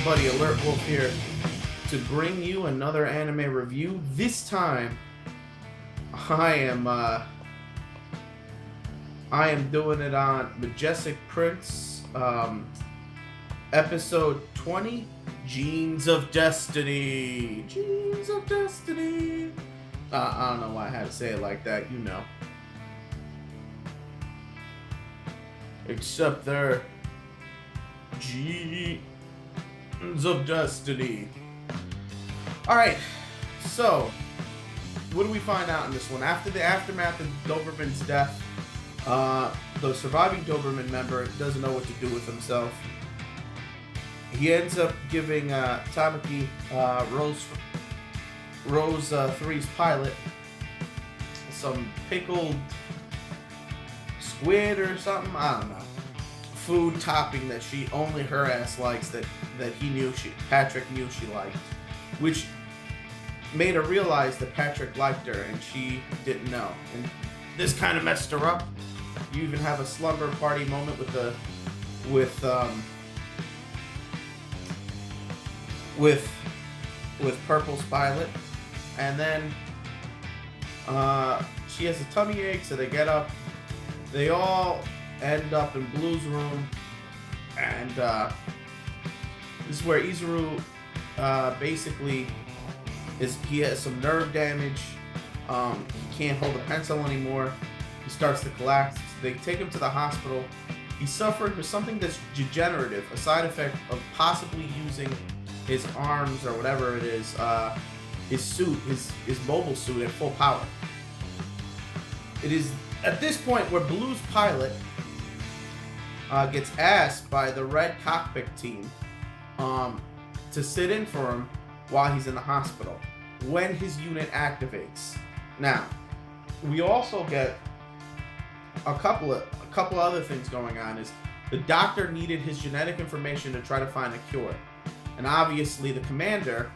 buddy Alert Wolf here to bring you another anime review. This time, I am doing it on Majestic Prince, episode 20, Genes of Destiny. Genes of Destiny. I don't know why I had to say it like that, you know. Except they're Genes of Destiny. Alright, so what do we find out in this one? After the aftermath of Doberman's death, the surviving Doberman member doesn't know what to do with himself. He ends up giving Tamaki, Rose 3's pilot, some pickled squid or something, I don't know, food topping that only her ass likes, that Patrick knew she liked, which made her realize that Patrick liked her and she didn't know, and this kind of messed her up. You even have a slumber party moment with Purple's pilot, and then she has a tummy ache, so they get up. They all end up in Blue's room, and this is where Izuru basically he has some nerve damage. He can't hold a pencil anymore. He starts to collapse. They take him to the hospital. He suffered with something that's degenerative, a side effect of possibly using his arms or whatever it is, his suit, his mobile suit at full power. It is at this point where Blue's pilot gets asked by the Red Cockpit team to sit in for him while he's in the hospital when his unit activates. Now, we also get a couple other things going on. Is the doctor needed his genetic information to try to find a cure, and obviously the commander,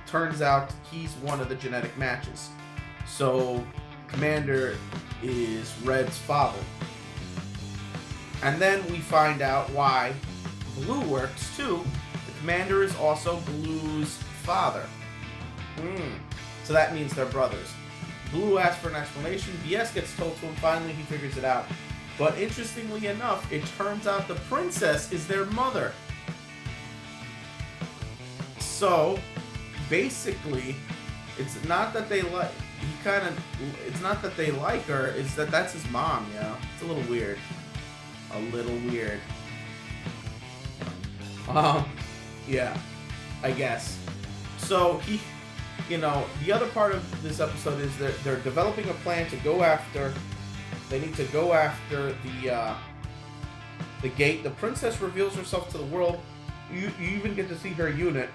turns out he's one of the genetic matches. So Commander is Red's father. And then we find out why Blue works too. The Commander is also Blue's father. So that means they're brothers. Blue asks for an explanation. BS gets told to him. Finally, he figures it out. But interestingly enough, it turns out the princess is their mother. So basically, it's not that they like. It's not that they like her. It's that's his mom. You know, it's a little weird. Yeah, I guess. So the other part of this episode is they're developing a plan to go after. They need to go after the gate. The princess reveals herself to the world. You even get to see her unit,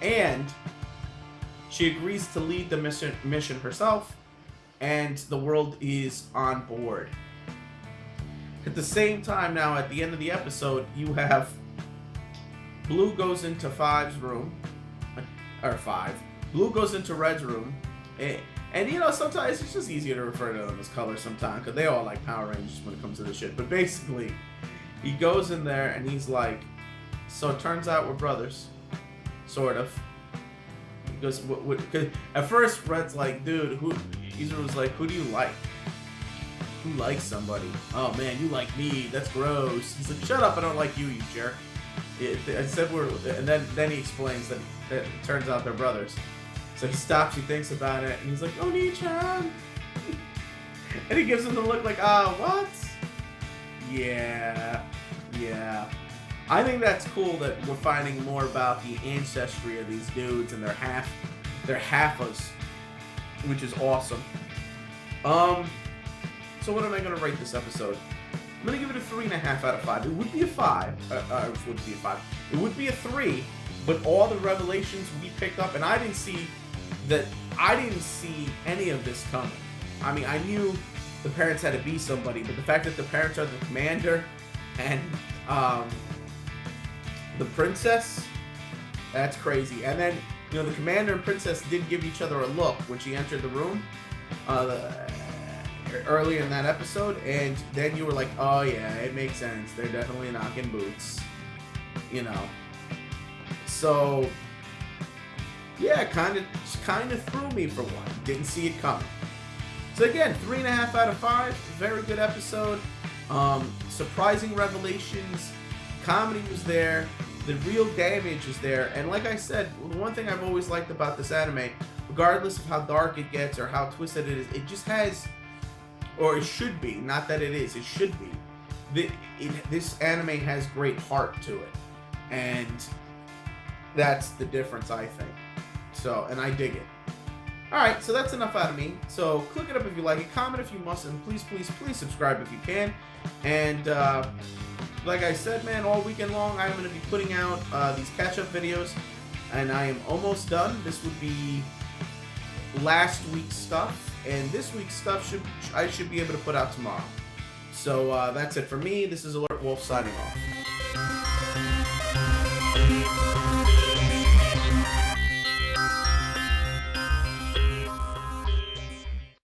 and she agrees to lead the mission herself, and the world is on board. At the same time, now at the end of the episode, you have Blue goes into Blue goes into Red's room, and sometimes it's just easier to refer to them as colors sometimes, because they all like Power Rangers when it comes to this shit. But basically, he goes in there and he's like, so it turns out we're brothers, sort of. He goes, what? At first, Red's like, dude, Izuru's like, who do you like? Who likes somebody? Oh man, you like me. That's gross. He's like, shut up, I don't like you, you jerk. I said and then he explains that it turns out they're brothers. So he stops, he thinks about it, and he's like, Oni-chan! And he gives him the look like, what? Yeah. I think that's cool that we're finding more about the ancestry of these dudes, and they're halfas, which is awesome. So what am I going to rate this episode? I'm going to give it a 3.5 out of 5. It would be a 5. It would be a 3, but all the revelations we picked up, and I didn't see any of this coming. I mean, I knew the parents had to be somebody, but the fact that the parents are the commander and the princess, that's crazy. And then, the commander and princess did give each other a look when she entered the room. Earlier in that episode, and then you were like, oh yeah, it makes sense. They're definitely knocking boots. you know. So yeah, kind of threw me for one. Didn't see it coming. So again, 3.5 out of 5. Very good episode. Surprising revelations. Comedy was there. The real damage is there. And like I said, the one thing I've always liked about this anime, regardless of how dark it gets or how twisted it is, it just has, or it should be, not that it is, it should be. This anime has great heart to it. And that's the difference, I think. So, and I dig it. Alright, so that's enough out of me. So, click it up if you like it, comment if you must, and please, please, please subscribe if you can. And, like I said, man, all weekend long, I'm going to be putting out these catch-up videos. And I am almost done. This would be last week's stuff. And this week's stuff I should be able to put out tomorrow. So, that's it for me. This is Alert Wolf signing off.